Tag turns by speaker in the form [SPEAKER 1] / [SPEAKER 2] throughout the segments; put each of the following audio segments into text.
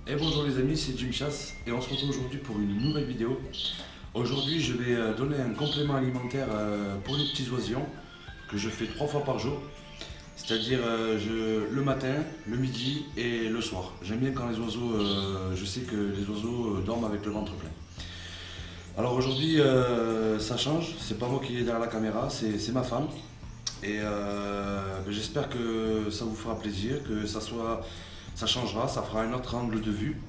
[SPEAKER 1] Et bonjour les amis, c'est Jim Chasse et on se retrouve aujourd'hui pour une nouvelle vidéo. Aujourd'hui je vais donner un complément alimentaire pour les petits oisillons que je fais 3 fois par jour. C'est-à-dire le matin, le midi et le soir. J'aime bien quand les oiseaux, je sais que les oiseaux dorment avec le ventre plein. Alors aujourd'hui ça change, c'est pas moi qui est derrière la caméra, c'est ma femme. Et j'espère que ça vous fera plaisir, que ça changera, ça fera un autre angle de vue.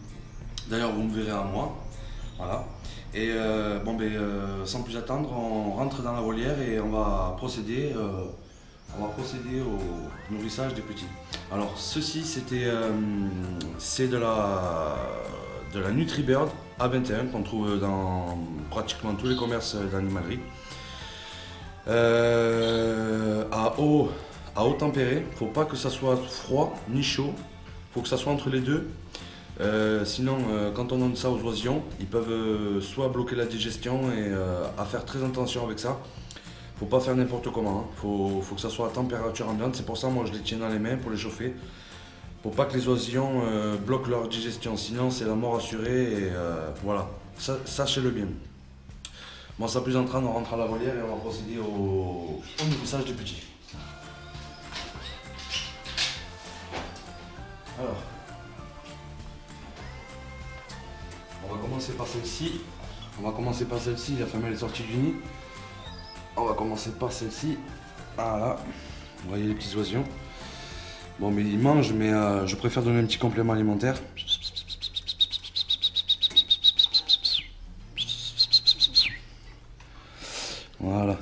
[SPEAKER 1] D'ailleurs, vous me verrez à moi. Voilà. Et sans plus attendre, on rentre dans la volière et on va procéder au nourrissage des petits. Alors, ceci, c'est de la NutriBird A21 qu'on trouve dans pratiquement tous les commerces d'animalerie. À eau tempérée, faut pas que ça soit froid ni chaud, faut que ça soit entre les deux. Sinon, quand on donne ça aux oisillons, ils peuvent soit bloquer la digestion et à faire très attention avec ça. Faut pas faire n'importe comment, hein. Faut que ça soit à température ambiante. C'est pour ça, moi, je les tiens dans les mains pour les chauffer. Pour pas que les oisillons bloquent leur digestion. Sinon, c'est la mort assurée et voilà. Sachez-le bien. Bon, sans plus entrain, on rentre à la volière et on va procéder au nourrissage des petits. Alors. On va commencer par celle-ci. La femelle est sortie du nid. On va commencer par celle-ci. Voilà. Vous voyez les petits oisillons. Bon, mais ils mangent, mais je préfère donner un petit complément alimentaire. Voilà.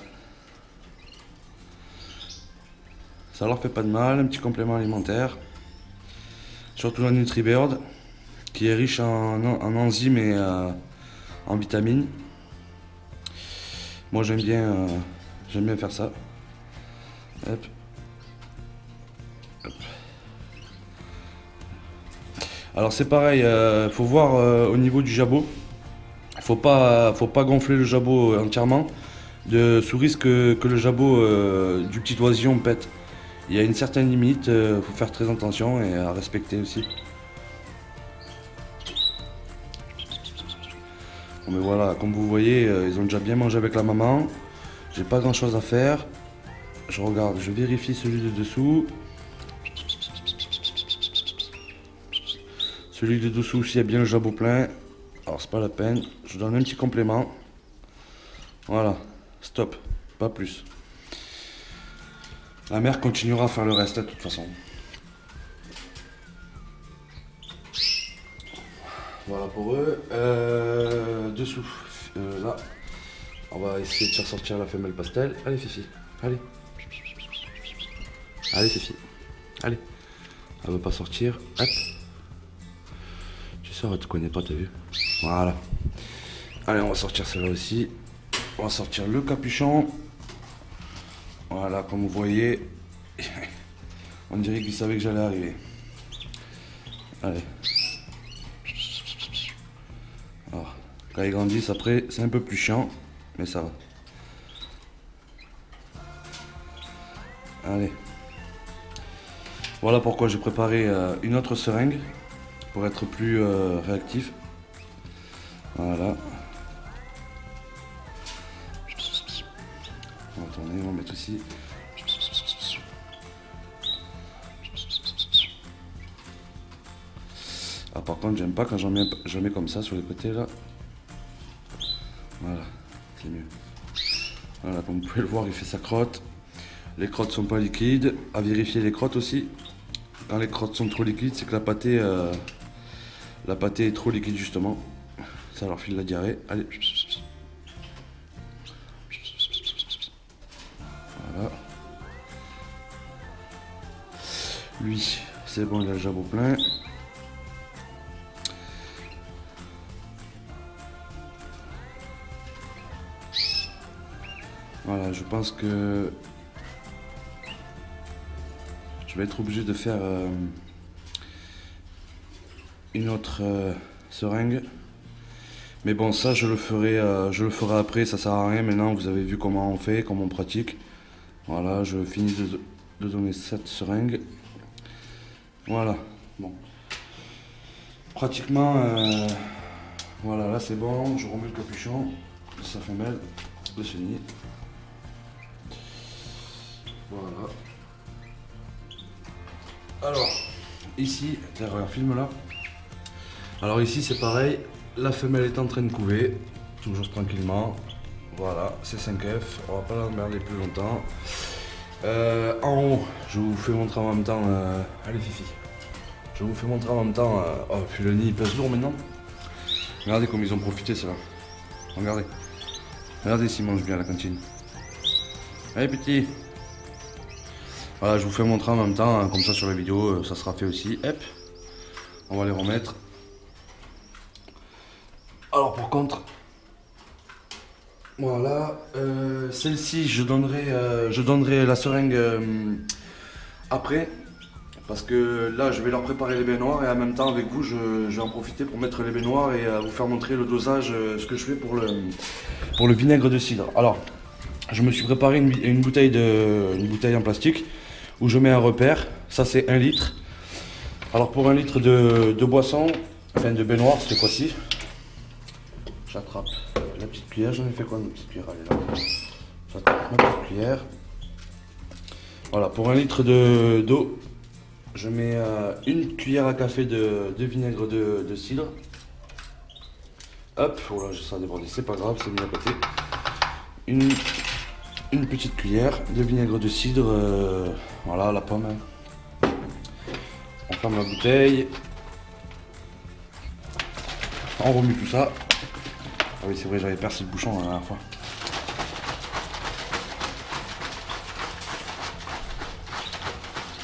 [SPEAKER 1] Ça leur fait pas de mal, un petit complément alimentaire. Surtout la NutriBird, qui est riche en enzymes et en vitamines. Moi j'aime bien faire ça. Hop. Hop. Alors c'est pareil, faut voir au niveau du jabot. Faut pas gonfler le jabot entièrement, sous risque que le jabot du petit oisillon pète. Il y a une certaine limite, faut faire très attention et à respecter aussi. Bon, mais voilà, comme vous voyez, ils ont déjà bien mangé avec la maman. J'ai pas grand chose à faire. Je regarde, je vérifie celui de dessous. Celui de dessous aussi a bien le jabot plein. Alors c'est pas la peine. Je donne un petit complément. Voilà, stop, pas plus. La mère continuera à faire le reste de toute façon. Voilà pour eux. Dessous, là, on va essayer de faire sortir la femelle pastel. Allez Fifi, allez. Allez Fifi, allez. Elle veut pas sortir, hop. Tu sors, elle te connaît pas, t'as vu. Voilà. Allez, on va sortir celle-là aussi. On va sortir le capuchon. Voilà, comme vous voyez, on dirait qu'il savait que j'allais arriver. Allez. Alors, quand ils grandissent, après, c'est un peu plus chiant, mais ça va. Allez. Voilà pourquoi j'ai préparé une autre seringue, pour être plus réactif. Voilà. On va tourner, on va mettre ici. Ah, par contre, j'aime pas quand j'en mets comme ça sur les côtés là. Voilà, c'est mieux. Voilà, comme vous pouvez le voir, il fait sa crotte. Les crottes sont pas liquides. À vérifier les crottes aussi. Quand les crottes sont trop liquides, c'est que la pâtée est trop liquide justement. Ça leur file la diarrhée. Allez. Voilà. Lui, c'est bon, il a le jabot plein. Voilà, je pense que je vais être obligé de faire une autre seringue. Mais bon, ça je le ferai après, ça sert à rien. Maintenant, vous avez vu comment on fait, comment on pratique. Voilà, je finis de donner cette seringue. Voilà, bon. pratiquement, voilà, là c'est bon, je remets le capuchon de sa femelle, de chenille. Voilà. Alors, ici, regarde, filme là. Alors ici c'est pareil, la femelle est en train de couver, toujours tranquillement. Voilà, c'est 5F, on va pas l'emmerder plus longtemps. En haut, je vous fais montrer en même temps. Allez Fifi. Je vous fais montrer en même temps. Oh, puis le nid il pèse lourd maintenant. Regardez comme ils ont profité ceux-là. Regardez. Regardez s'ils mangent bien à la cantine. Allez petit. Voilà, je vous fais montrer en même temps, comme ça sur la vidéo, ça sera fait aussi. Hop. On va les remettre. Alors par contre, voilà, celle-ci je donnerai la seringue après, parce que là je vais leur préparer les baignoires et en même temps avec vous je vais en profiter pour mettre les baignoires et vous faire montrer le dosage, ce que je fais pour le vinaigre de cidre. Alors, je me suis préparé une bouteille en plastique où je mets un repère, ça c'est 1 litre. Alors pour 1 litre de boisson, enfin de baignoire cette fois-ci, j'attrape la petite cuillère, j'en ai fait quoi de ma petite cuillère, elle est là. J'attrape ma petite cuillère. Voilà, pour 1 litre d'eau, je mets 1 cuillère à café de vinaigre de cidre. Hop, voilà, ça a débordé, c'est pas grave, c'est mis à côté. Une petite cuillère de vinaigre de cidre, voilà, la pomme. On ferme la bouteille. On remue tout ça. Ah oui, c'est vrai, j'avais percé le bouchon la dernière fois.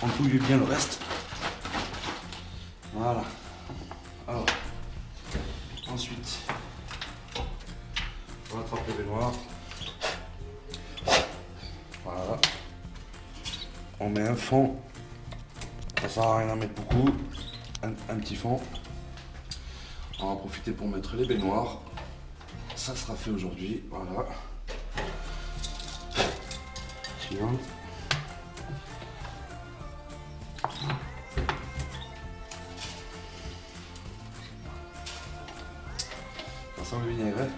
[SPEAKER 1] On touille bien le reste. Voilà. Alors, ensuite, on attrape les baignoires. Voilà. On met un fond. Ça sert à rien d'en mettre beaucoup. Un petit fond. On va en profiter pour mettre les baignoires. Ça sera fait aujourd'hui, voilà. Suivante. Ça sent le vinaigre.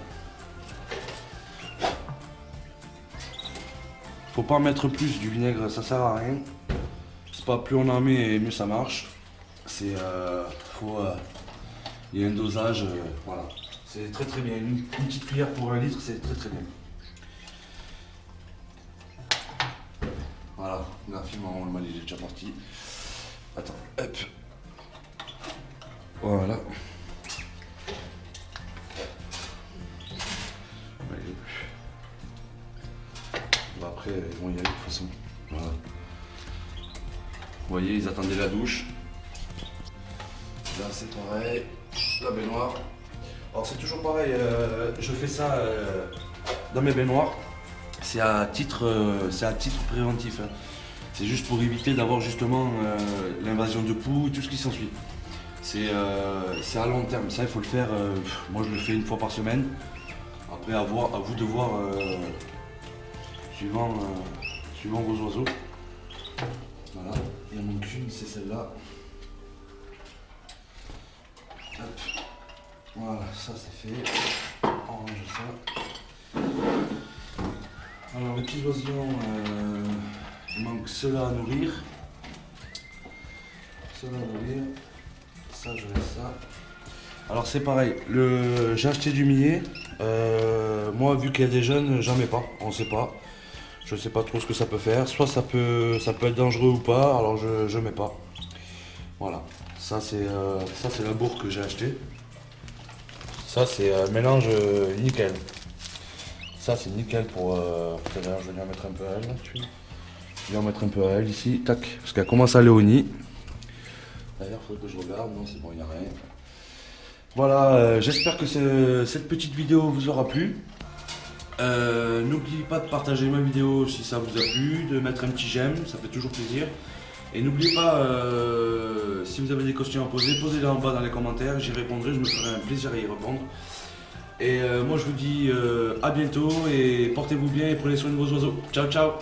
[SPEAKER 1] Faut pas en mettre plus du vinaigre, ça sert à rien. C'est pas plus on en met, mieux ça marche. C'est il y a un dosage, voilà. C'est très très bien. Une petite cuillère pour 1 litre, c'est très très bien. Voilà, la film en le mal il est déjà parti. Attends, hop. Voilà. Bah après, ils vont y aller de toute façon. Voilà. Vous voyez, ils attendaient la douche. Là c'est pareil, la baignoire. Alors c'est toujours pareil, je fais ça dans mes baignoires. C'est à titre préventif. Hein. C'est juste pour éviter d'avoir justement l'invasion de poux et tout ce qui s'ensuit. C'est à long terme, ça il faut le faire. Moi je le fais 1 fois par semaine. Après à vous de voir suivant vos oiseaux. Voilà, il en manque une, c'est celle-là. Hop. Voilà, ça c'est fait. On range ça. Alors les petits oisillons, il manque ceux-là à nourrir. Ceux-là à nourrir. Ça je laisse ça. Alors c'est pareil, j'ai acheté du millet. Moi vu qu'il y a des jeunes, j'en mets pas, on sait pas. Je sais pas trop ce que ça peut faire. Soit ça peut être dangereux ou pas, alors je mets pas. Voilà. Ça c'est la bourre que j'ai acheté. Ça c'est mélange nickel. Ça c'est nickel pour. D'ailleurs je vais lui en mettre un peu à elle là, je vais en mettre un peu à elle ici, tac, parce qu'elle commence à aller au nid. D'ailleurs il faudrait que je regarde, non c'est bon, il n'y a rien. Voilà, j'espère que cette petite vidéo vous aura plu. N'oubliez pas de partager ma vidéo si ça vous a plu, de mettre un petit j'aime, ça fait toujours plaisir. Et n'oubliez pas, si vous avez des questions à poser, posez-les en bas dans les commentaires, j'y répondrai, je me ferai un plaisir à y répondre. Et moi je vous dis à bientôt et portez-vous bien et prenez soin de vos oiseaux. Ciao ciao.